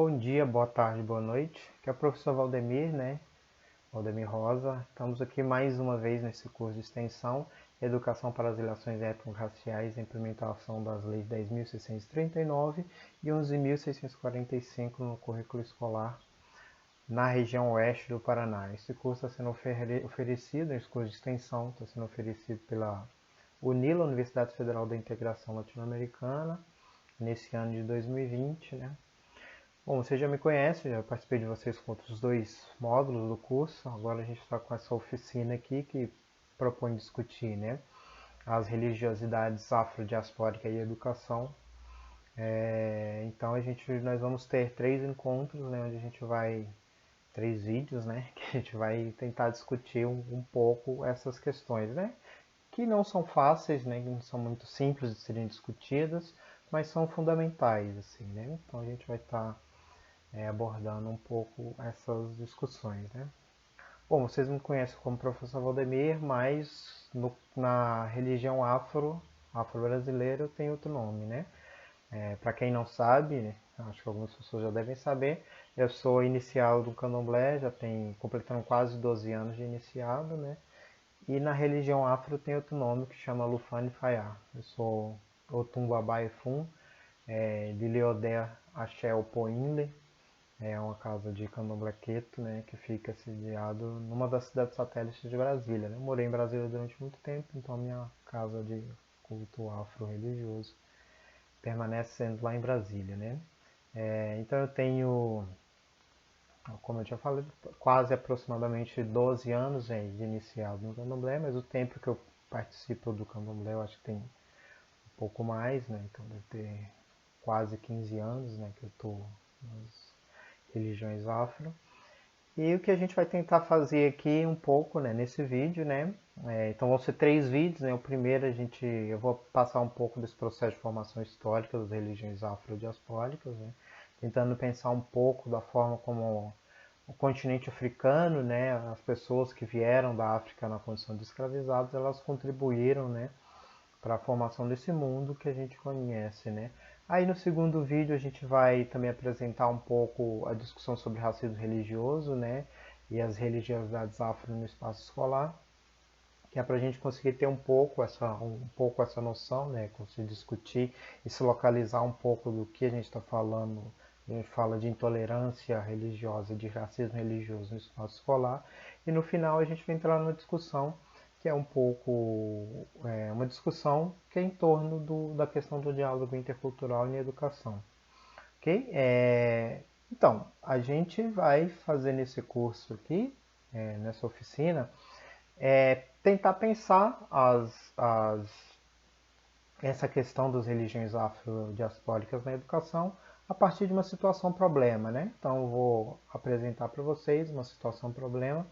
Bom dia, boa tarde, boa noite. Aqui é o professor Valdemir, né? Valdemir Rosa. Estamos aqui mais uma vez nesse curso de extensão, Educação para as Relações Étnico-Raciais e Implementação das Leis 10.639 e 11.645 no currículo escolar na região oeste do Paraná. Esse curso está sendo oferecido, esse curso de extensão está sendo oferecido pela UNILA, Universidade Federal da Integração Latino-Americana, nesse ano de 2020, né? Bom, você já me conhece, já participei de vocês com outros dois módulos do curso. Agora a gente está com essa oficina aqui que propõe discutir, né, as religiosidades afrodiaspórica e educação. Então nós vamos ter três encontros, né, onde a gente vai três vídeos, né, que a gente vai tentar discutir um pouco essas questões, né, que não são fáceis, né, que não são muito simples de serem discutidas, mas são fundamentais, assim, né. Então a gente vai estar abordando um pouco essas discussões, né? Bom, vocês me conhecem como professor Valdemir, mas na religião afro-brasileira tem outro nome, né? Para quem não sabe, né, acho que algumas pessoas já devem saber, eu sou iniciado do candomblé, já tem completando quase 12 anos de iniciado, né? E na religião afro tem outro nome que chama Lufane Fayá. Eu sou Otun Babá Efun, de Leodé Axé Opoínle. É uma casa de candomblé queto, né, que fica sediado numa das cidades satélites de Brasília, né? Eu morei em Brasília durante muito tempo, então a minha casa de culto afro-religioso permanece sendo lá em Brasília, né? Então eu tenho, como eu tinha falado, quase aproximadamente 12 anos de iniciado no candomblé, mas o tempo que eu participo do candomblé eu acho que tem um pouco mais, né? Então deve ter quase 15 anos, né, que eu estou nas religiões afro. E o que a gente vai tentar fazer aqui um pouco, né, nesse vídeo, né? Então vão ser três vídeos, né? O primeiro eu vou passar um pouco desse processo de formação histórica das religiões afrodiaspóricas, né? Tentando pensar um pouco da forma como o continente africano, né, as pessoas que vieram da África na condição de escravizados, elas contribuíram, né, para a formação desse mundo que a gente conhece, né? Aí no segundo vídeo a gente vai também apresentar um pouco a discussão sobre racismo religioso, né? E as religiosidades afro no espaço escolar, que é para a gente conseguir ter um pouco essa noção, né? Conseguir discutir e se localizar um pouco do que a gente está falando. A gente fala de intolerância religiosa, de racismo religioso no espaço escolar. E no final a gente vai entrar numa discussão que é um pouco uma discussão que é em torno da questão do diálogo intercultural na educação. Ok? Então, a gente vai fazer nesse curso aqui, nessa oficina, tentar pensar essa questão das religiões afrodiaspóricas na educação a partir de uma situação-problema, né? Então, eu vou apresentar para vocês uma situação-problema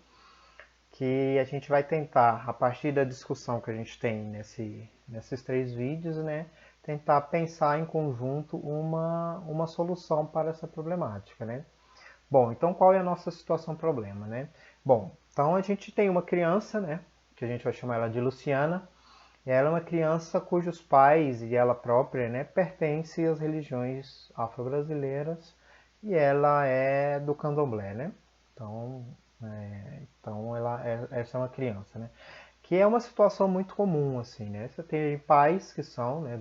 que a gente vai tentar, a partir da discussão que a gente tem nesses três vídeos, né, tentar pensar em conjunto uma solução para essa problemática, né? Bom, então qual é a nossa situação-problema, né? Bom, então a gente tem uma criança, né, que a gente vai chamar ela de Luciana, e ela é uma criança cujos pais e ela própria, né, pertencem às religiões afro-brasileiras e ela é do candomblé, né? Então, essa é uma criança, né? Que é uma situação muito comum, assim, né? Você tem pais que são, né,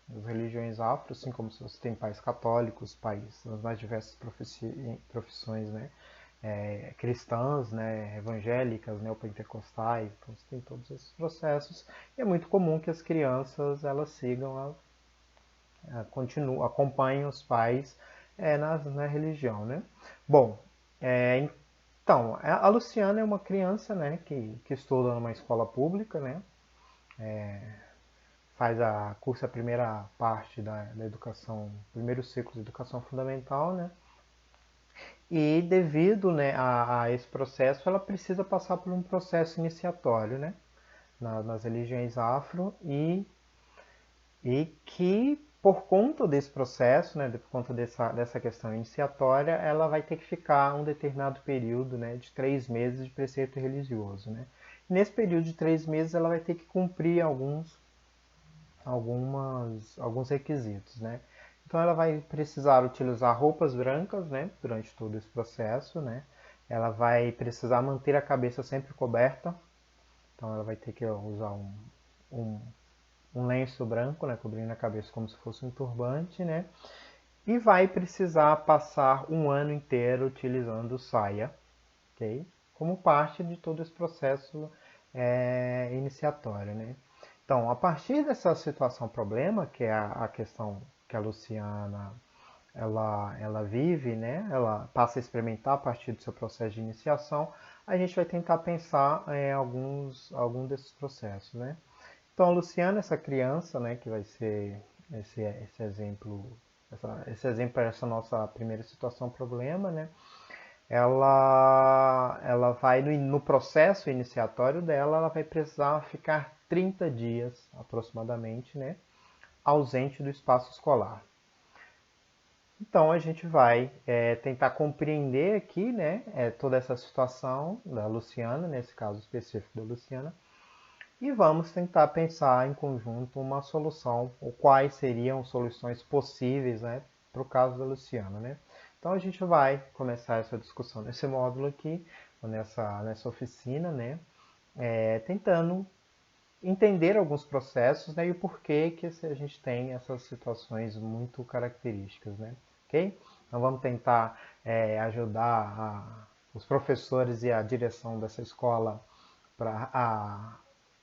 das religiões afro, assim como você tem pais católicos, pais das mais diversas profissões, né? Cristãs, né, evangélicas, neopentecostais, então você tem todos esses processos. E é muito comum que as crianças sigam, acompanhem os pais na religião, né? Bom, então, a Luciana é uma criança, né, que estuda numa escola pública, né, cursa a primeira parte da educação, primeiro ciclo de educação fundamental, né, e devido, né, a esse processo, ela precisa passar por um processo iniciatório, né, nas religiões afro e que por conta desse processo, né, por conta dessa questão iniciatória, ela vai ter que ficar um determinado período, né, de 3 meses de preceito religioso, né. E nesse período de 3 meses ela vai ter que cumprir alguns requisitos, né. Então ela vai precisar utilizar roupas brancas, né, durante todo esse processo, né. Ela vai precisar manter a cabeça sempre coberta, então ela vai ter que usar um, um lenço branco, né, cobrindo a cabeça como se fosse um turbante, né. E vai precisar passar um ano inteiro utilizando saia, ok? Como parte de todo esse processo iniciatório, né? Então, a partir dessa situação problema, que é a questão que a Luciana ela vive, né? Ela passa a experimentar a partir do seu processo de iniciação, a gente vai tentar pensar em alguns desses processos, né? Então, a Luciana, essa criança, né, que vai ser esse exemplo, esse exemplo para essa nossa primeira situação problema, né? Ela vai no processo iniciatório dela, ela vai precisar ficar 30 dias aproximadamente, né, ausente do espaço escolar. Então a gente vai tentar compreender aqui, né, toda essa situação da Luciana, nesse caso específico da Luciana, e vamos tentar pensar em conjunto uma solução, ou quais seriam soluções possíveis, né, para o caso da Luciana, né? Então a gente vai começar essa discussão nesse módulo aqui, nessa oficina, né, tentando entender alguns processos, né, e o porquê que a gente tem essas situações muito características, né? Ok? Então vamos tentar ajudar os professores e a direção dessa escola para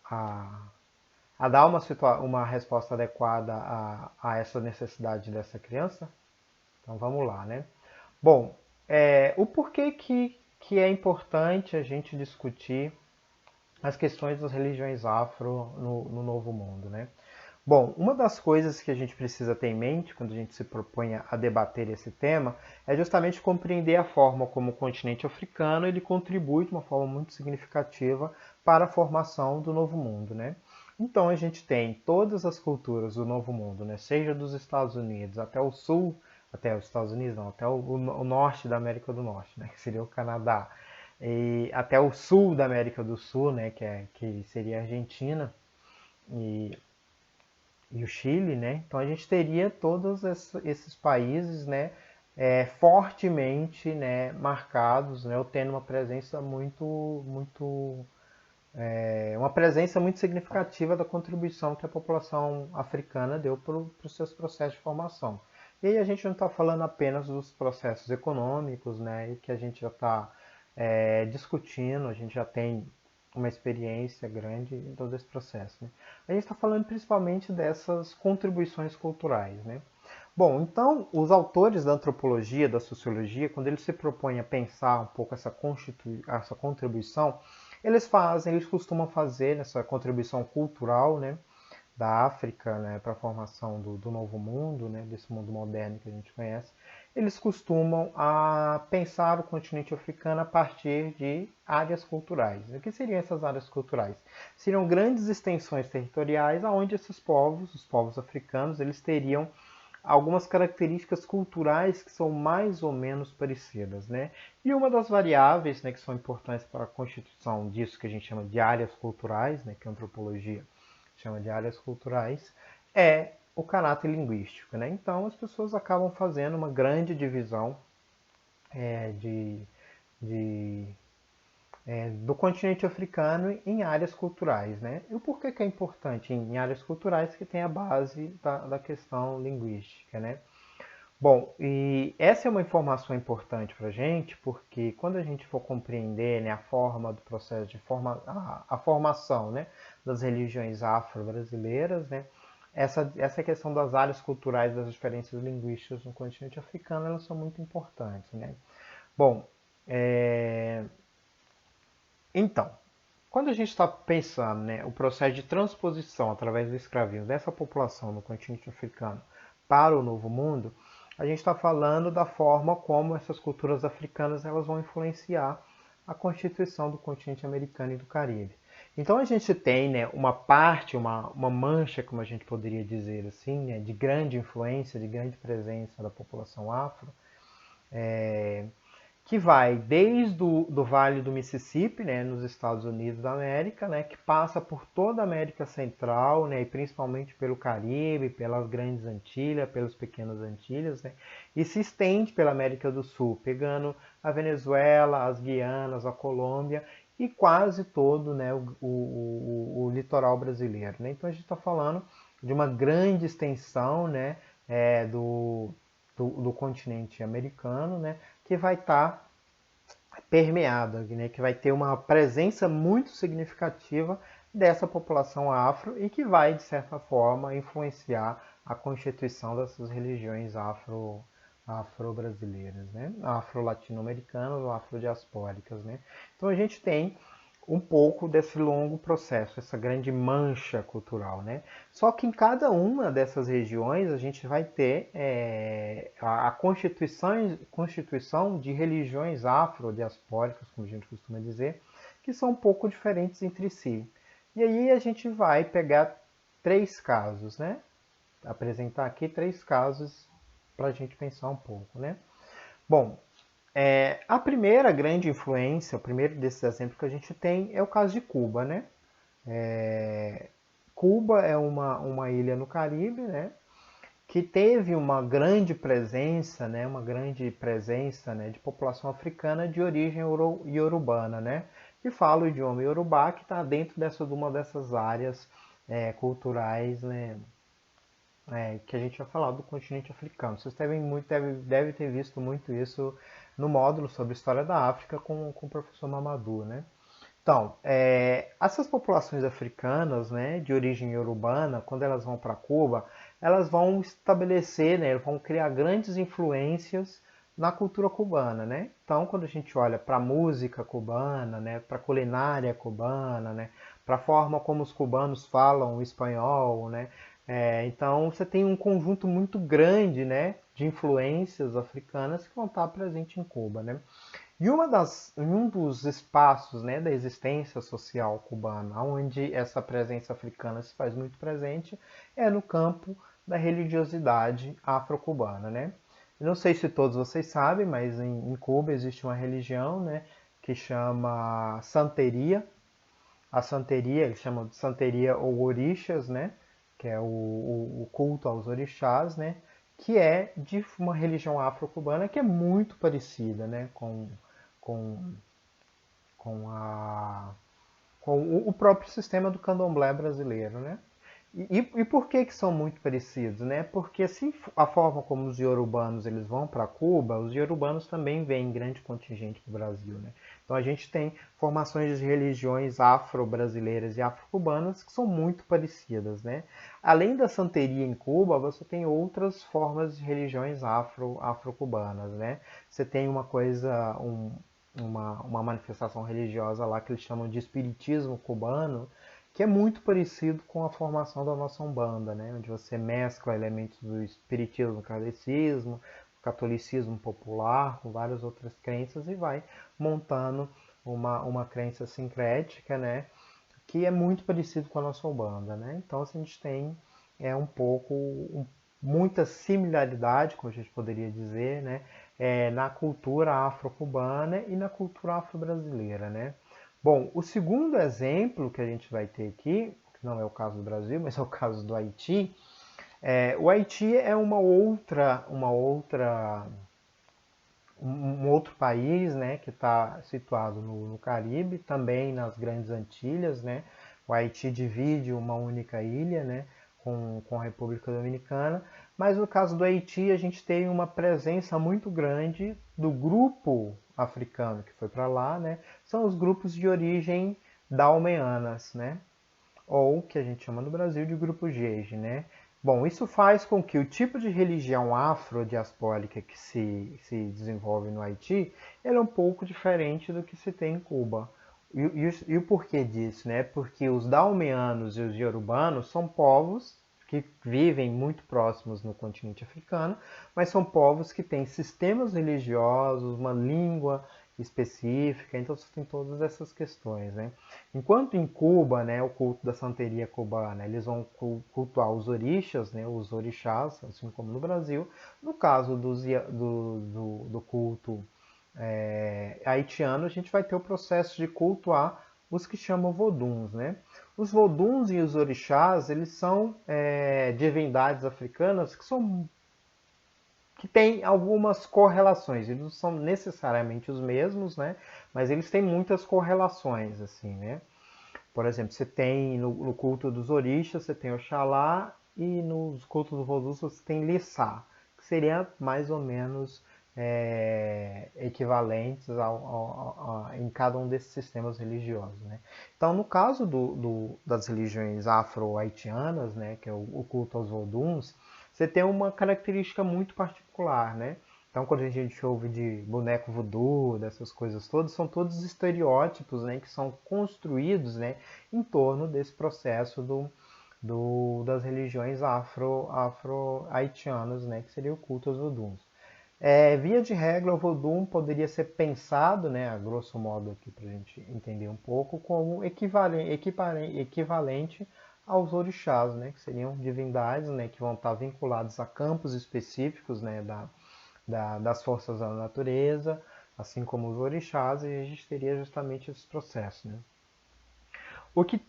a dar uma resposta adequada a essa necessidade dessa criança. Então vamos lá, né? Bom, o porquê que é importante a gente discutir as questões das religiões afro no Novo Mundo, né? Bom, uma das coisas que a gente precisa ter em mente quando a gente se propõe a debater esse tema é justamente compreender a forma como o continente africano ele contribui de uma forma muito significativa para a formação do Novo Mundo, né? Então a gente tem todas as culturas do Novo Mundo, né? Seja dos Estados Unidos até o sul, até os Estados Unidos não, até o norte da América do Norte, né? Que seria o Canadá, e até o sul da América do Sul, né? Que seria a Argentina e o Chile, né? Então a gente teria todos esses países, né, fortemente, né, marcados, né, tendo uma presença uma presença muito significativa da contribuição que a população africana deu para os seus processos de formação. E aí a gente não está falando apenas dos processos econômicos, né, e que a gente já está discutindo, a gente já tem uma experiência grande em todo esse processo, né? A gente está falando principalmente dessas contribuições culturais, né? Bom, então os autores da antropologia, da sociologia, quando eles se propõem a pensar um pouco essa contribuição, eles costumam fazer essa contribuição cultural, né, da África, né, para a formação do Novo Mundo, né, desse mundo moderno que a gente conhece. Eles costumam pensar o continente africano a partir de áreas culturais. O que seriam essas áreas culturais? Seriam grandes extensões territoriais onde esses povos, os povos africanos, eles teriam algumas características culturais que são mais ou menos parecidas, né? E uma das variáveis, né, que são importantes para a constituição disso que a gente chama de áreas culturais, né, que a antropologia chama de áreas culturais, é o caráter linguístico, né? Então as pessoas acabam fazendo uma grande divisão de, do continente africano em áreas culturais, né? E o porquê que é importante em áreas culturais que tem a base da questão linguística, né? Bom, e essa é uma informação importante para a gente, porque quando a gente for compreender, né, a forma do processo de a formação, né, das religiões afro-brasileiras, né, essa questão das áreas culturais, das diferenças linguísticas no continente africano, elas são muito importantes, né? Bom, então, quando a gente está pensando, né, o processo de transposição através do escravismo dessa população no continente africano para o Novo Mundo, a gente está falando da forma como essas culturas africanas elas vão influenciar a constituição do continente americano e do Caribe. Então a gente tem, né, uma parte, uma mancha, como a gente poderia dizer assim, né, de grande influência, de grande presença da população afro, que vai desde do Vale do Mississippi, né, nos Estados Unidos da América, né, que passa por toda a América Central, né, e principalmente pelo Caribe, pelas Grandes Antilhas, pelas Pequenas Antilhas, né, e se estende pela América do Sul, pegando a Venezuela, as Guianas, a Colômbia e quase todo, né, o litoral brasileiro, né. Então a gente está falando de uma grande extensão, né, do continente americano, né, que vai estar permeada, né, que vai ter uma presença muito significativa dessa população afro e que vai, de certa forma, influenciar a constituição dessas religiões afro-brasileiras, né? Afro-latino-americanas ou afrodiaspóricas, né? Então a gente tem um pouco desse longo processo, essa grande mancha cultural, né? Só que em cada uma dessas regiões a gente vai ter a constituição de religiões afrodiaspóricas, como a gente costuma dizer, que são um pouco diferentes entre si. E aí a gente vai pegar três casos, né? Apresentar aqui três casos para a gente pensar um pouco, né? Bom, a primeira grande influência, o primeiro desses exemplos que a gente tem é o caso de Cuba, né? Cuba é uma ilha no Caribe, né? Que teve uma grande presença, né? Né? De população africana de origem iorubana, né? Que fala o idioma iorubá, que está dentro de uma dessas áreas culturais, né? Que a gente vai falar do continente africano. Vocês devem ter visto muito isso no módulo sobre história da África com o professor Mamadou, né? Então, essas populações africanas, né, de origem iorubana, quando elas vão para Cuba, elas vão estabelecer, né, vão criar grandes influências na cultura cubana, né? Então, quando a gente olha para a música cubana, né, para a culinária cubana, né, para a forma como os cubanos falam o espanhol, né? Então, você tem um conjunto muito grande, né, de influências africanas que vão estar presentes em Cuba, né? E um dos espaços, né, da existência social cubana, onde essa presença africana se faz muito presente, é no campo da religiosidade afro-cubana, né? Eu não sei se todos vocês sabem, mas em Cuba existe uma religião, né, que chama Santeria. A Santeria, eles chamam de Santeria ou Orixás, né, que é o culto aos orixás, né, que é de uma religião afro-cubana que é muito parecida, né, com, com, a, com o próprio sistema do candomblé brasileiro, né? E por que são muito parecidos, né? Porque assim, a forma como os iorubanos eles vão para Cuba, os iorubanos também vêm em grande contingente para o Brasil, né? Então a gente tem formações de religiões afro-brasileiras e afro-cubanas que são muito parecidas, né? Além da santeria em Cuba, você tem outras formas de religiões afro-cubanas, né? Você tem uma manifestação religiosa lá que eles chamam de espiritismo cubano, que é muito parecido com a formação da nossa Umbanda, né? Onde você mescla elementos do espiritismo, kardecismo, catolicismo popular, com várias outras crenças e vai montando uma crença sincrética, né? Que é muito parecido com a nossa Umbanda, né? Então assim, a gente tem muita similaridade, como a gente poderia dizer, né? Na cultura afro-cubana e na cultura afro-brasileira, né? Bom, o segundo exemplo que a gente vai ter aqui, que não é o caso do Brasil, mas é o caso do Haiti. O Haiti é um outro país, né, que está situado no Caribe, também nas Grandes Antilhas, né? O Haiti divide uma única ilha, né, com a República Dominicana, mas no caso do Haiti a gente tem uma presença muito grande do grupo africano que foi para lá, né? São os grupos de origem dalmeanas, né? Ou que a gente chama no Brasil de grupo Jeje, né? Bom, isso faz com que o tipo de religião afrodiaspórica que se desenvolve no Haiti, ele é um pouco diferente do que se tem em Cuba. E o porquê disso, né? Porque os dalmeanos e os iorubanos são povos que vivem muito próximos no continente africano, mas são povos que têm sistemas religiosos, uma língua específica, então você tem todas essas questões, né? Enquanto em Cuba, né, o culto da santeria cubana, eles vão cultuar os orixás, né, os orixás, assim como no Brasil. No caso do culto haitiano, a gente vai ter o processo de cultuar os que chamam voduns, né? Os voduns e os orixás, eles são divindades africanas que têm algumas correlações. Eles não são necessariamente os mesmos, né? Mas eles têm muitas correlações, assim, né? Por exemplo, você tem no culto dos orixás, você tem Oxalá, e nos cultos do Vodou você tem Lissá, que seria mais ou menos equivalentes em cada um desses sistemas religiosos. Né? Então, no caso das religiões afro-haitianas, né, que é o culto aos Voduns, você tem uma característica muito particular, né? Então, quando a gente ouve de boneco voodoo, dessas coisas todas, são todos estereótipos, né, que são construídos, né, em torno desse processo das religiões afro-haitianas, né, que seria o culto aos voodoos. Via de regra, o voodoo poderia ser pensado, né, a grosso modo aqui para a gente entender um pouco, como equivalente aos orixás, né, que seriam divindades, né, que vão estar vinculados a campos específicos, né, das forças da natureza, assim como os orixás, e a gente teria justamente esse processo. Né?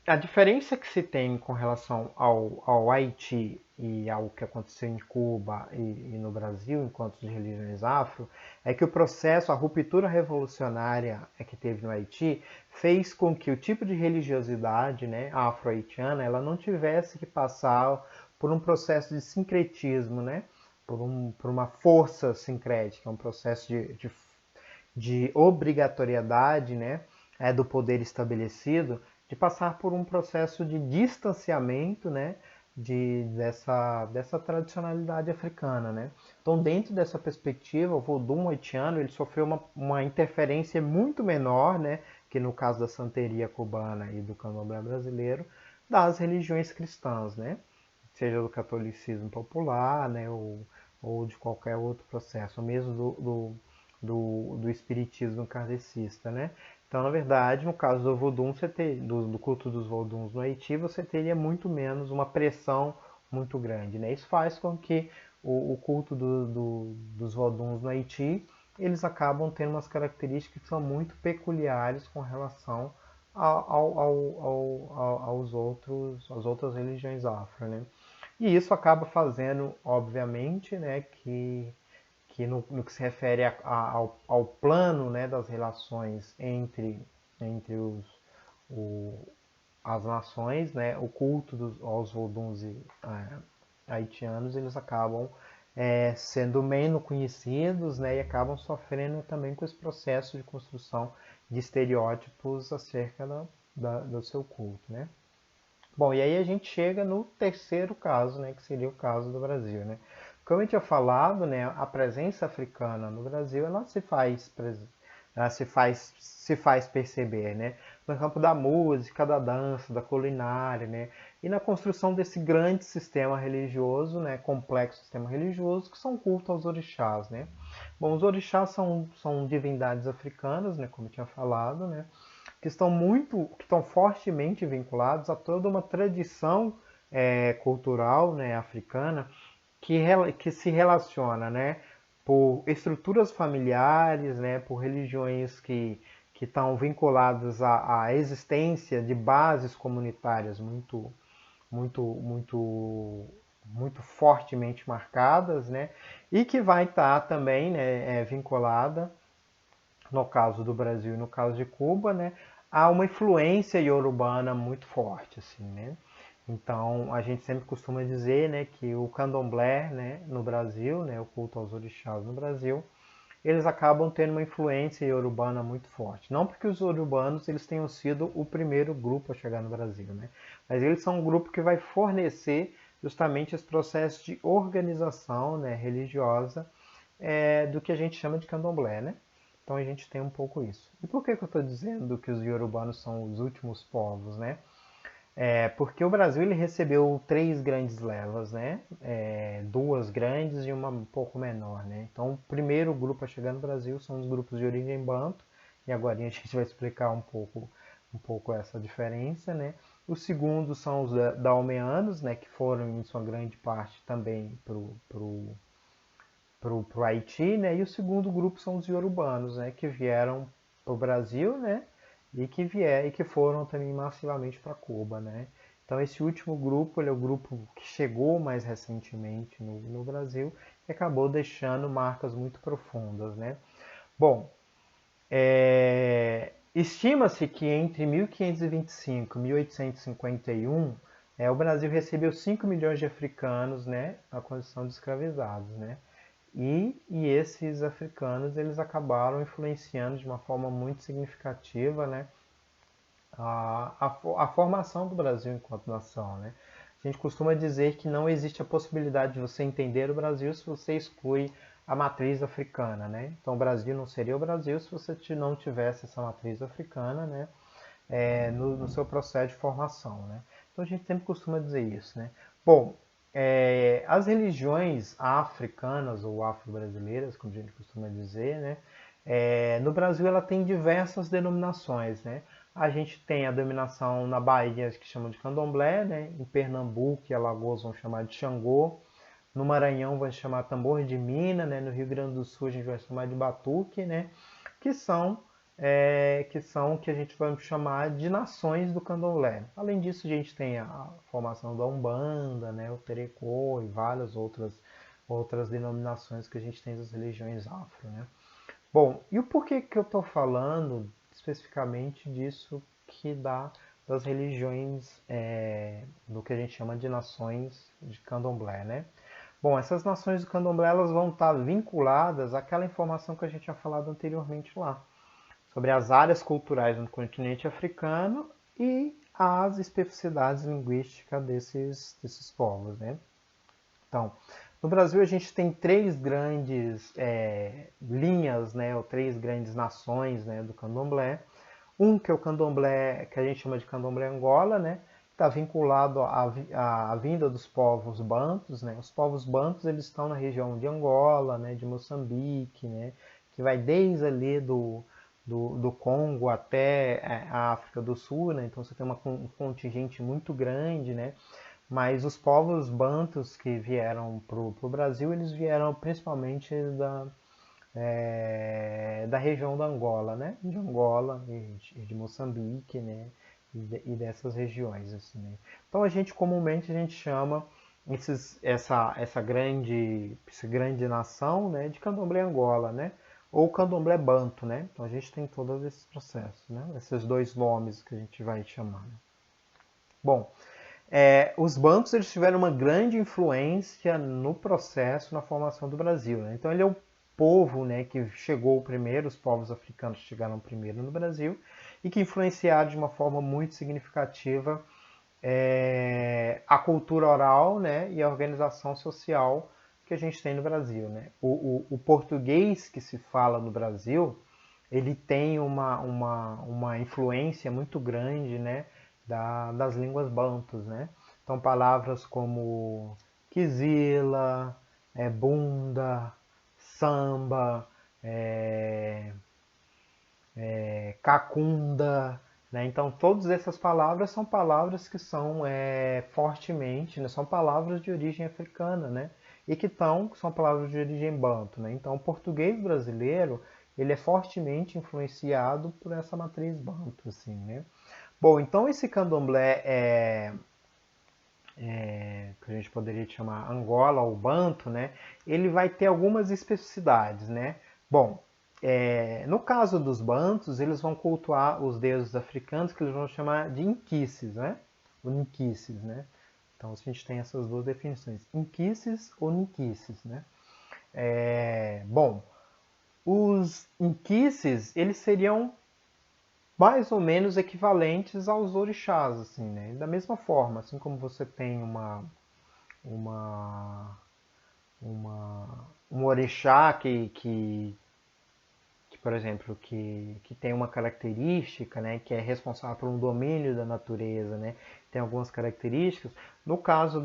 A diferença que se tem com relação ao Haiti e ao que aconteceu em Cuba e no Brasil, enquanto de religiões afro, é que o processo, a ruptura revolucionária que teve no Haiti, fez com que o tipo de religiosidade, né, afro-haitiana, ela não tivesse que passar por um processo de sincretismo, né, por uma força sincrética, um processo de obrigatoriedade, né, do poder estabelecido, de passar por um processo de distanciamento, né, dessa tradicionalidade africana, né? Então, dentro dessa perspectiva, o vodou haitiano ele sofreu uma interferência muito menor, né, que no caso da santeria cubana e do candomblé brasileiro, das religiões cristãs, né? Seja do catolicismo popular, né, ou de qualquer outro processo, ou mesmo do espiritismo kardecista, né? Então, na verdade, no caso do Vodun, do culto dos Voduns no Haiti, você teria muito menos uma pressão muito grande, né? Isso faz com que o culto dos Voduns no Haiti, eles acabam tendo umas características que são muito peculiares com relação às outras religiões afro, né? E isso acaba fazendo, obviamente, né, que no que se refere ao plano, né, das relações entre as nações, né, o culto aos voduns haitianos, eles acabam sendo menos conhecidos, né, e acabam sofrendo também com esse processo de construção de estereótipos acerca do seu culto. Né? Bom, e aí a gente chega no terceiro caso, né, que seria o caso do Brasil, né? Como eu tinha falado, né, a presença africana no Brasil, ela se faz perceber, né? No campo da música, da dança, da culinária, né? E na construção desse grande sistema religioso, né, complexo sistema religioso, que são cultos aos orixás, né? Bom, os orixás são divindades africanas, né, como eu tinha falado, né? Que estão fortemente vinculados a toda uma tradição cultural, né, africana que se relaciona, né, por estruturas familiares, né, por religiões que estão vinculadas à existência de bases comunitárias muito, muito, muito fortemente marcadas, né, e que vai estar também, né, vinculada no caso do Brasil e no caso de Cuba, né, há uma influência iorubana muito forte, assim, né? Então, a gente sempre costuma dizer, né, que o candomblé, né, no Brasil, né, o culto aos orixás no Brasil, eles acabam tendo uma influência iorubana muito forte. Não porque os iorubanos eles tenham sido o primeiro grupo a chegar no Brasil, né? Mas eles são um grupo que vai fornecer justamente esse processo de organização, né, religiosa do que a gente chama de candomblé, né? Então a gente tem um pouco isso. E por que eu estou dizendo que os iorubanos são os últimos povos, né? Porque o Brasil ele recebeu três grandes levas, né? Duas grandes e uma um pouco menor, né? Então o primeiro grupo a chegar no Brasil são os grupos de origem banto, e agora a gente vai explicar um pouco essa diferença, né? O segundo são os daomeanos, né? Que foram em sua grande parte também pro Haiti, né? E o segundo grupo são os iorubanos, né? Que vieram para o Brasil, né? E que foram também massivamente para Cuba, né? Então esse último grupo, ele é o grupo que chegou mais recentemente no Brasil e acabou deixando marcas muito profundas, né? Bom, estima-se que entre 1525 e 1851 o Brasil recebeu 5 milhões de africanos, né, na condição de escravizados, né? E esses africanos eles acabaram influenciando de uma forma muito significativa, né, a formação do Brasil enquanto nação, né? A gente costuma dizer que não existe a possibilidade de você entender o Brasil se você exclui a matriz africana, né? Então o Brasil não seria o Brasil se você não tivesse essa matriz africana, né? No seu processo de formação, né? Então a gente sempre costuma dizer isso, né? Bom, as religiões africanas ou afro-brasileiras, como a gente costuma dizer, né? No Brasil ela tem diversas denominações, né? A gente tem a denominação na Bahia que chamam de candomblé, né? Em Pernambuco e Alagoas vão chamar de Xangô. No Maranhão vai chamar tambor de mina, né? No Rio Grande do Sul a gente vai chamar de batuque, né? Que são que a gente vai chamar de nações do candomblé. Além disso, a gente tem a formação da Umbanda, né? O Terecô e várias outras denominações que a gente tem das religiões afro, né? Bom, e o porquê que eu estou falando especificamente disso que dá das religiões do que a gente chama de nações de candomblé, né? Bom, essas nações do candomblé elas vão estar vinculadas àquela informação que a gente tinha falado anteriormente lá, sobre as áreas culturais no continente africano e as especificidades linguísticas desses povos, né? Então, no Brasil a gente tem três grandes linhas, né, ou três grandes nações, né, do candomblé. Um que é o candomblé, que a gente chama de candomblé Angola, né, está vinculado à vinda dos povos bantos, né. Os povos bantos eles estão na região de Angola, né, de Moçambique, né, que vai desde ali do Congo até a África do Sul, né, então você tem um contingente muito grande, né. Mas os povos bantus que vieram para o Brasil, eles vieram principalmente da região da Angola, né? De Angola e de Moçambique, né? E dessas regiões, assim, né? Então a gente comumente a gente chama essa grande nação, né? De Candomblé Angola, né? Ou Candomblé Banto, né? Então a gente tem todos esses processos, né? Esses dois nomes que a gente vai chamar. Né? Bom, os bancos eles tiveram uma grande influência no processo, na formação do Brasil. Né? Então ele é o povo, né, que chegou primeiro, os povos africanos chegaram primeiro no Brasil e que influenciaram de uma forma muito significativa a cultura oral, né, e a organização social que a gente tem no Brasil. Né? O português que se fala no Brasil, ele tem uma influência muito grande, né, das línguas bantus, né? Então palavras como quizila, bunda, samba, cacunda, né? Então todas essas palavras são palavras que são fortemente, né? São palavras de origem africana, né? E que são palavras de origem banto, né? Então o português brasileiro ele é fortemente influenciado por essa matriz banto, assim, né? Bom, então esse candomblé que a gente poderia chamar Angola ou Banto, né? Ele vai ter algumas especificidades, né? Bom, no caso dos Bantos, eles vão cultuar os deuses africanos que eles vão chamar de Inquices, né? Ou Niquices, né? Então a gente tem essas duas definições, Inquices ou Niquices, né? Bom, os Inquices, eles seriam mais ou menos equivalentes aos orixás, assim, né? Da mesma forma, assim como você tem uma, um orixá por exemplo, que tem uma característica, né, que é responsável por um domínio da natureza, né, tem algumas características. No caso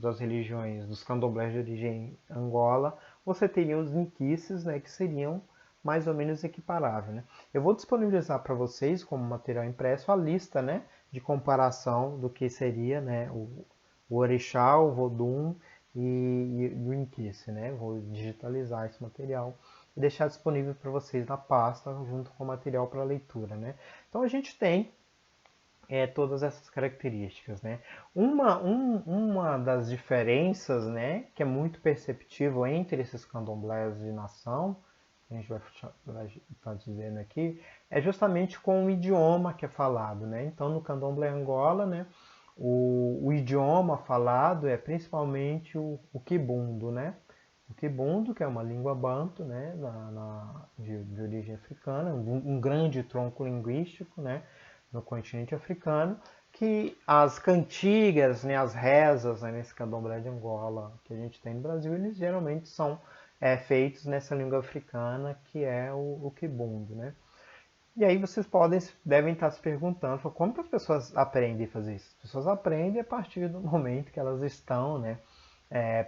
das religiões, dos candomblés de origem Angola, você teria os inquices, né, que seriam mais ou menos equiparáveis. Né? Eu vou disponibilizar para vocês, como material impresso, a lista, né, de comparação do que seria, né, o orixá, o vodum e o Inquice, né? Vou digitalizar esse material e deixar disponível para vocês na pasta junto com o material para leitura, né? Então a gente tem todas essas características, né? Uma das diferenças, né, que é muito perceptível entre esses candomblés de nação, que a gente vai estar dizendo aqui, é justamente com o idioma que é falado, né? Então, no candomblé Angola, né, o idioma falado é principalmente o quibundo, né? O quibundo, que é uma língua banto, né, de origem africana, um grande tronco linguístico, né, no continente africano, que as cantigas, né, as rezas, né, nesse candomblé de Angola que a gente tem no Brasil, eles geralmente são feitos nessa língua africana, que é o quibundo, né? E aí vocês devem estar se perguntando, como que as pessoas aprendem a fazer isso? As pessoas aprendem a partir do momento que elas estão, né,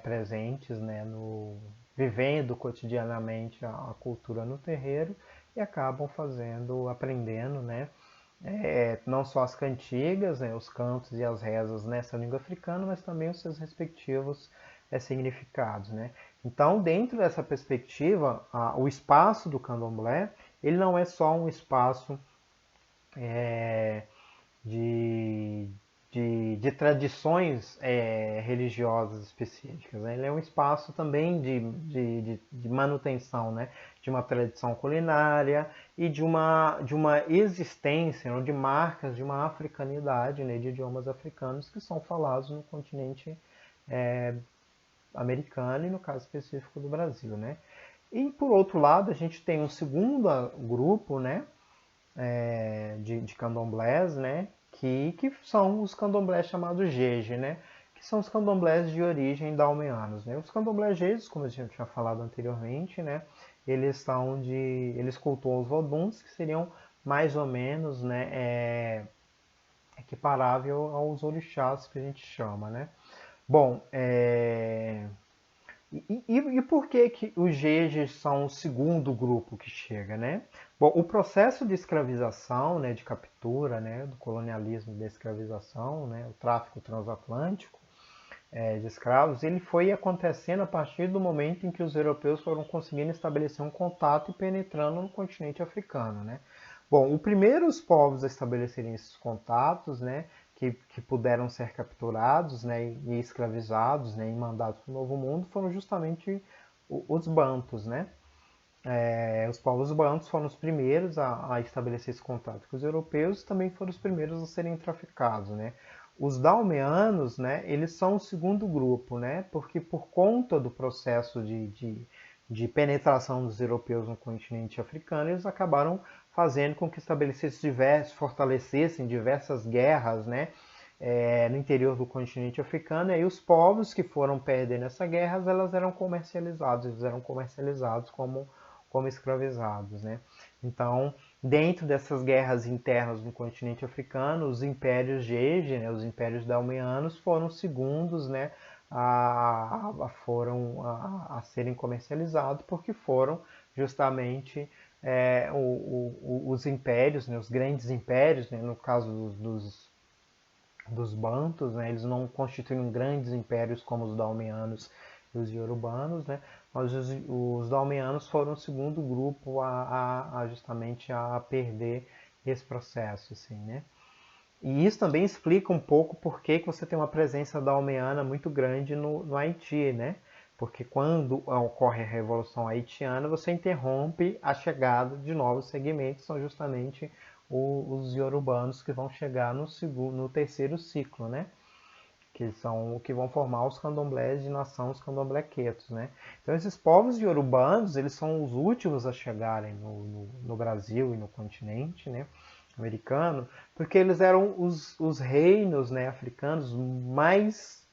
presentes, né, vivendo cotidianamente a cultura no terreiro e acabam aprendendo, né, não só as cantigas, né, os cantos e as rezas nessa língua africana, mas também os seus respectivos significados, né? Então, dentro dessa perspectiva, o espaço do candomblé, ele não é só um espaço de, de tradições religiosas específicas, né? Ele é um espaço também de manutenção, né? De uma tradição culinária e de uma existência, né? De marcas de uma africanidade, né? De idiomas africanos que são falados no continente americano e no caso específico do Brasil, né? E por outro lado, a gente tem um segundo grupo, né? De candomblés, né? Que são os candomblés chamados Jeje, né? Que são os candomblés de origem dalmeanos, né? Os candomblés Jejes, como a gente tinha falado anteriormente, né? Eles cultuam os voduns, que seriam mais ou menos, né? Equiparável aos orixás que a gente chama, né? Bom, e por que, que os Jejes são o segundo grupo que chega, né? Bom, o processo de escravização, né, de captura, né, do colonialismo e da escravização, né, o tráfico transatlântico de escravos, ele foi acontecendo a partir do momento em que os europeus foram conseguindo estabelecer um contato e penetrando no continente africano, né? Bom, os primeiros povos a estabelecerem esses contatos, né, que puderam ser capturados, né, e escravizados, né, e mandados para o Novo Mundo, foram justamente os bantus, né? Os povos bantus foram os primeiros a estabelecer esse contato com os europeus e também foram os primeiros a serem traficados, né? Os dalmeanos, né, eles são o segundo grupo, né, porque por conta do processo de penetração dos europeus no continente africano, eles acabaram fazendo com que fortalecessem diversas guerras, né, no interior do continente africano, e aí os povos que foram perdendo essas guerras, eles eram comercializados como escravizados, né? Então, dentro dessas guerras internas no continente africano, os impérios Jeje, né, os impérios dalmeanos, foram os segundos, né, a serem comercializados, porque foram justamente os impérios, né, os grandes impérios, né, no caso dos bantus, né, eles não constituíram grandes impérios como os dalmeanos e os iorubanos, né, mas os dalmeanos foram o segundo grupo justamente a perder esse processo, assim, né. E isso também explica um pouco por que você tem uma presença dalmeana muito grande no Haiti, né? Porque quando ocorre a Revolução Haitiana, você interrompe a chegada de novos segmentos, são justamente os iorubanos que vão chegar no terceiro ciclo, né? Que são o que vão formar os candomblés de nação, os candomblequetos, né? Então esses povos iorubanos, eles são os últimos a chegarem no Brasil e no continente, né, americano, porque eles eram os reinos, né, africanos mais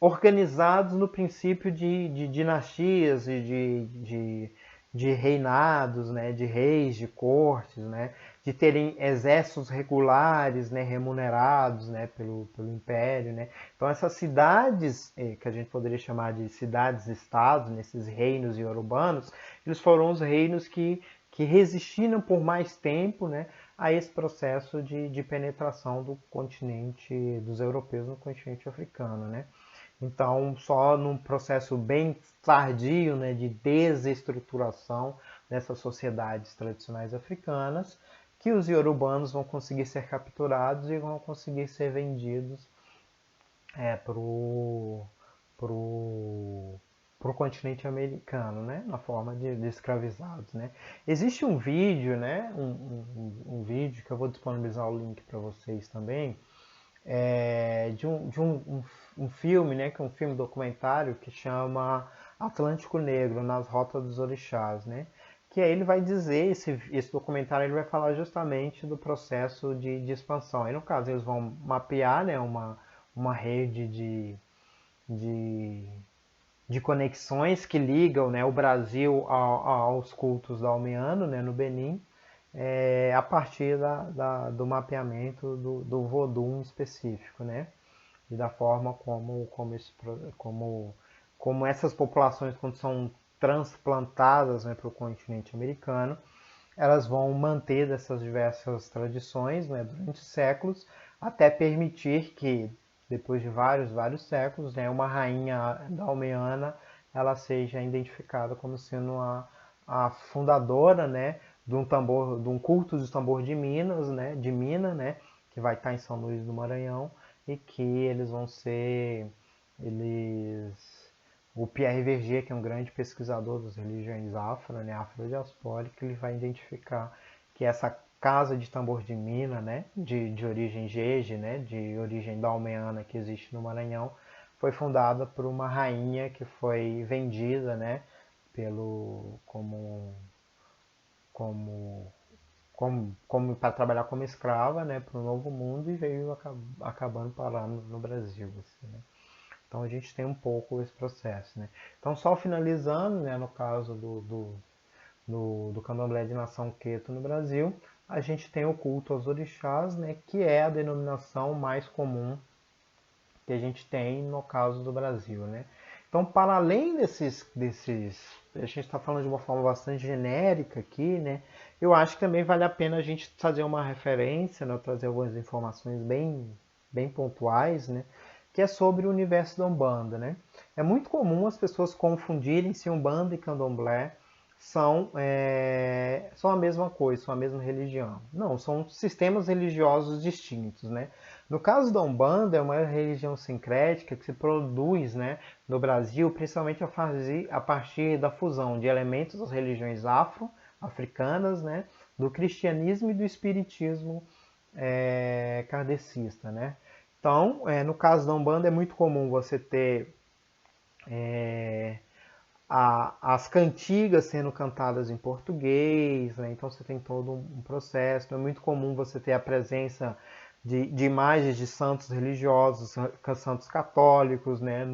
organizados no princípio de dinastias e de reinados, né, de reis, de cortes, né, de terem exércitos regulares, né, remunerados, né, pelo império, né. Então essas cidades, que a gente poderia chamar de cidades-estados, nesses reinos urbanos, eles foram os reinos que resistiram por mais tempo, né, a esse processo de penetração do continente, dos europeus no continente africano, né? Então, só num processo bem tardio, né, de desestruturação dessas sociedades tradicionais africanas, que os iorubanos vão conseguir ser capturados e vão conseguir ser vendidos para o continente americano, né, na forma de escravizados, né. Existe um vídeo, né, um vídeo que eu vou disponibilizar o link para vocês também, de um filme, né, que é um filme documentário que chama Atlântico Negro, nas Rotas dos Orixás, né? Que aí ele vai dizer, esse documentário ele vai falar justamente do processo de expansão. Aí no caso eles vão mapear, né, uma rede de, de conexões que ligam, né, o Brasil aos cultos dalmiano, né, no Benin, a partir do mapeamento do Vodun específico, né? E da forma como essas populações, quando são transplantadas, né, para o continente americano, elas vão manter essas diversas tradições, né, durante séculos, até permitir que, depois de vários séculos, né, uma rainha dalmeana ela seja identificada como sendo a fundadora, né, de um culto de tambor de Minas, né, que vai estar em São Luís do Maranhão, e que eles vão ser, o Pierre Verger, que é um grande pesquisador das religiões afro, né, afrodiaspórica, ele vai identificar que essa casa de tambor de Minas, né, de origem jeje, né, de origem dalmeana que existe no Maranhão, foi fundada por uma rainha que foi vendida, né, como para trabalhar como escrava, né, para o Novo Mundo, e veio acabando parando no Brasil, assim, né? Então a gente tem um pouco esse processo, né? Então só finalizando, né, no caso do Candomblé de Nação Queto no Brasil, a gente tem o culto aos orixás, né, que é a denominação mais comum que a gente tem no caso do Brasil, né? Então, para além a gente está falando de uma forma bastante genérica aqui, né? Eu acho que também vale a pena a gente fazer uma referência, né? Trazer algumas informações bem pontuais, né? Que é sobre o universo da Umbanda, né? É muito comum as pessoas confundirem se Umbanda e Candomblé são a mesma coisa, são a mesma religião. Não, são sistemas religiosos distintos, né? No caso da Umbanda, é uma religião sincrética que se produz, né, no Brasil, principalmente a partir da fusão de elementos das religiões africanas, né, do cristianismo e do espiritismo kardecista, né? Então, no caso da Umbanda, é muito comum você ter as cantigas sendo cantadas em português, né? Então você tem todo um processo. Então é muito comum você ter a presença de imagens de santos religiosos, santos católicos, né?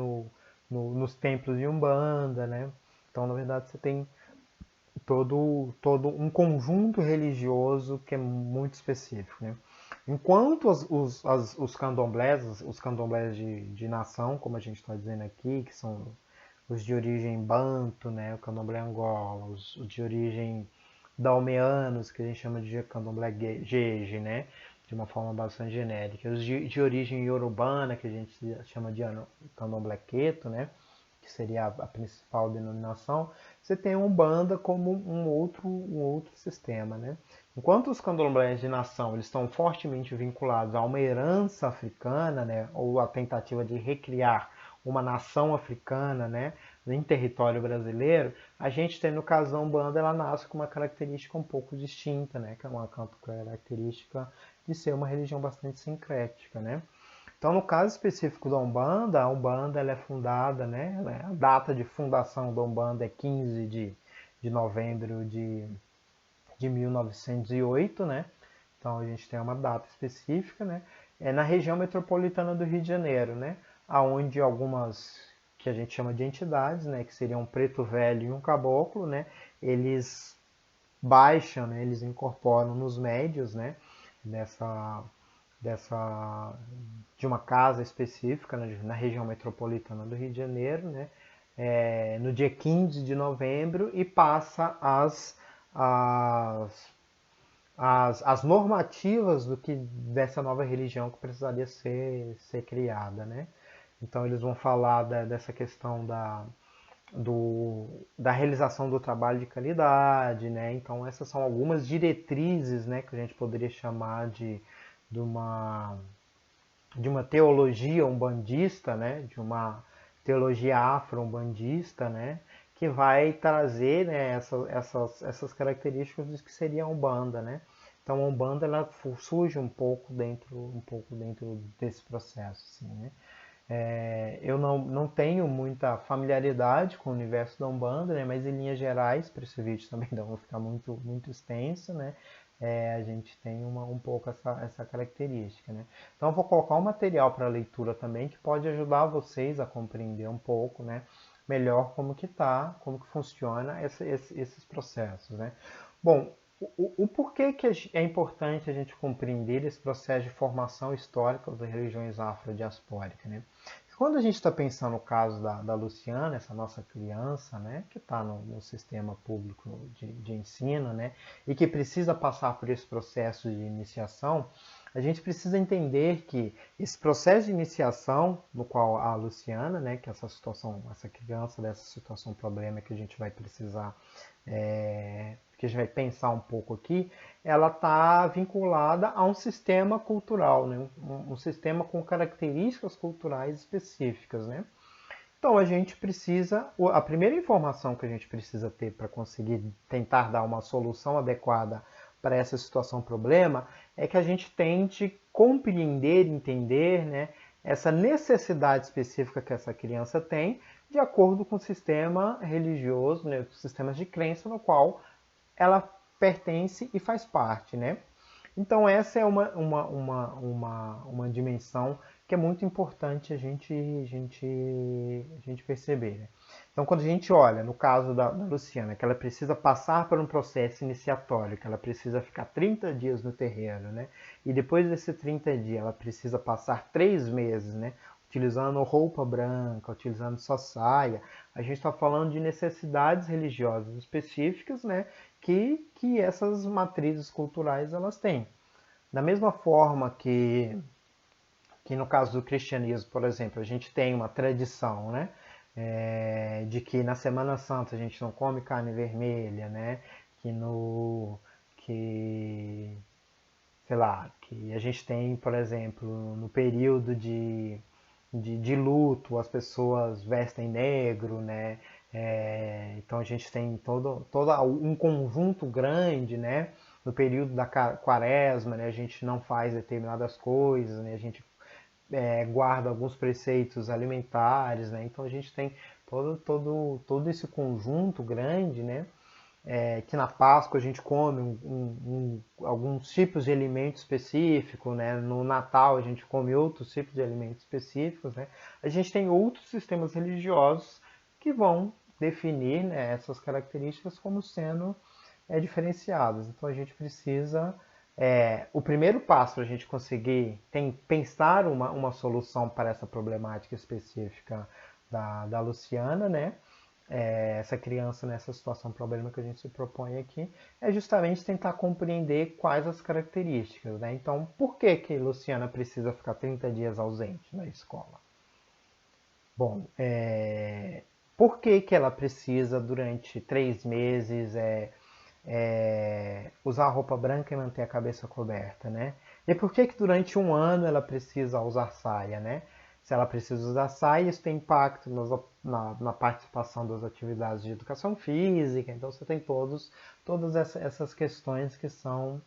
Nos templos de Umbanda, né? Então, na verdade, você tem todo um conjunto religioso que é muito específico, né? Enquanto os candomblés, os candomblés de nação, como a gente está dizendo aqui, que são os de origem banto, né, o candomblé Angola, os de origem dalmeanos, que a gente chama de candomblé jeje, né, de uma forma bastante genérica, os de origem iorubana, que a gente chama de candomblé queto, né, que seria a principal denominação, você tem a Umbanda como um outro sistema, né? Enquanto os candomblés de nação eles estão fortemente vinculados a uma herança africana, né, ou a tentativa de recriar uma nação africana, né, em território brasileiro, a gente tem no caso da Umbanda, ela nasce com uma característica um pouco distinta, né, que é uma característica de ser uma religião bastante sincrética, né? Então, no caso específico da Umbanda, a Umbanda ela é fundada, né? A data de fundação da Umbanda é 15 de novembro de 1908, né? Então, a gente tem uma data específica, né? É na região metropolitana do Rio de Janeiro, né? Onde algumas que a gente chama de entidades, né? Que seriam um preto velho e um caboclo, né? Eles baixam, né? Eles incorporam nos médios, né? Dessa de uma casa específica, né, na região metropolitana do Rio de Janeiro, né, no dia 15 de novembro, e passa as normativas do que dessa nova religião que precisaria ser criada, né? Então eles vão falar dessa questão da realização do trabalho de qualidade, né? Então essas são algumas diretrizes, né, que a gente poderia chamar de uma, de uma teologia umbandista, né? De uma teologia afro-umbandista, né? Que vai trazer, né, essas características do que seria a Umbanda, né? Então a Umbanda ela surge um pouco dentro desse processo, assim, né? Eu não tenho muita familiaridade com o universo da Umbanda, né? Mas em linhas gerais, para esse vídeo também não vou ficar muito extenso, né? A gente tem um pouco essa característica, né? Então eu vou colocar um material para leitura também que pode ajudar vocês a compreender um pouco, né? Melhor como que funciona esses processos, né? Bom, o porquê que é importante a gente compreender esse processo de formação histórica das religiões afrodiaspóricas, né? Quando a gente está pensando no caso da Luciana, essa nossa criança, né, que está no sistema público de ensino, né, e que precisa passar por esse processo de iniciação, a gente precisa entender que esse processo de iniciação, no qual a Luciana, né, que é essa situação, essa criança dessa situação problema que a gente vai precisar, que a gente vai pensar um pouco aqui, ela está vinculada a um sistema cultural, né? Um sistema com características culturais específicas, né? Então a gente precisa, a primeira informação que a gente precisa ter para conseguir tentar dar uma solução adequada para essa situação problema é que a gente tente compreender, entender, né, essa necessidade específica que essa criança tem de acordo com o sistema religioso, né, os sistemas de crença no qual ela pertence e faz parte, né? Então essa é uma dimensão que é muito importante a gente perceber, né? Então quando a gente olha, no caso da Luciana, que ela precisa passar por um processo iniciatório, que ela precisa ficar 30 dias no terreiro, né? E depois desses 30 dias ela precisa passar 3 meses, né? Utilizando roupa branca, utilizando só saia, a gente está falando de necessidades religiosas específicas, né? Que essas matrizes culturais elas têm. Da mesma forma que no caso do cristianismo, por exemplo, a gente tem uma tradição, né? De que na Semana Santa a gente não come carne vermelha, né? Que no que sei lá, que a gente tem, por exemplo, no período de luto, as pessoas vestem negro, né? Então a gente tem todo um conjunto grande, né? No período da quaresma, né? A gente não faz determinadas coisas, né? A gente guarda alguns preceitos alimentares, né? Então a gente tem todo esse conjunto grande, né? Que na Páscoa a gente come alguns tipos de alimento específico, né? No Natal a gente come outros tipos de alimentos específicos, né? A gente tem outros sistemas religiosos que vão definir, né, essas características como sendo diferenciadas. Então a gente precisa o primeiro passo para a gente conseguir pensar uma solução para essa problemática específica da Luciana, né? Essa criança nessa situação problema que a gente se propõe aqui, é justamente tentar compreender quais as características, né? Então, por que Luciana precisa ficar 30 dias ausente na escola? Bom, por que ela precisa durante 3 meses usar roupa branca e manter a cabeça coberta, né? E por que durante um ano ela precisa usar saia, né? Se ela precisa usar saia, isso tem impacto na participação das atividades de educação física. Então você tem todas essas questões que são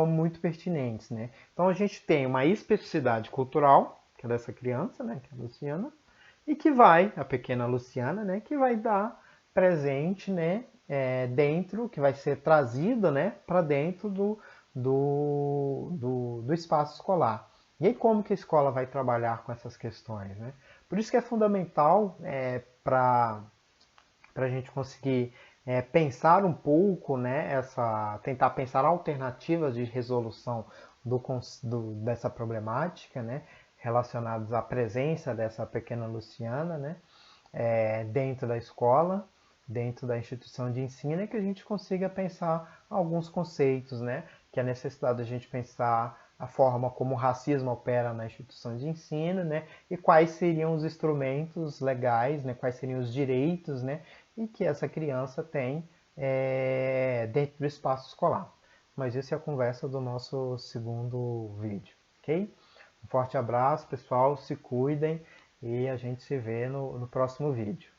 muito pertinentes, né? Então a gente tem uma especificidade cultural, que é dessa criança, né, que é a Luciana, e que vai, a pequena Luciana, né, que vai dar presente, né, dentro, que vai ser trazida, né, para dentro do espaço escolar. E aí como que a escola vai trabalhar com essas questões, né? Por isso que é fundamental para a gente conseguir pensar um pouco, né, tentar pensar alternativas de resolução dessa problemática, né, relacionadas à presença dessa pequena Luciana, né, dentro da escola, dentro da instituição de ensino, e que a gente consiga pensar alguns conceitos, né, que a necessidade da gente pensar a forma como o racismo opera na instituição de ensino, né, e quais seriam os instrumentos legais, né, quais seriam os direitos, né, e que essa criança tem dentro do espaço escolar. Mas isso é a conversa do nosso segundo vídeo, ok? Um forte abraço, pessoal, se cuidem e a gente se vê no próximo vídeo.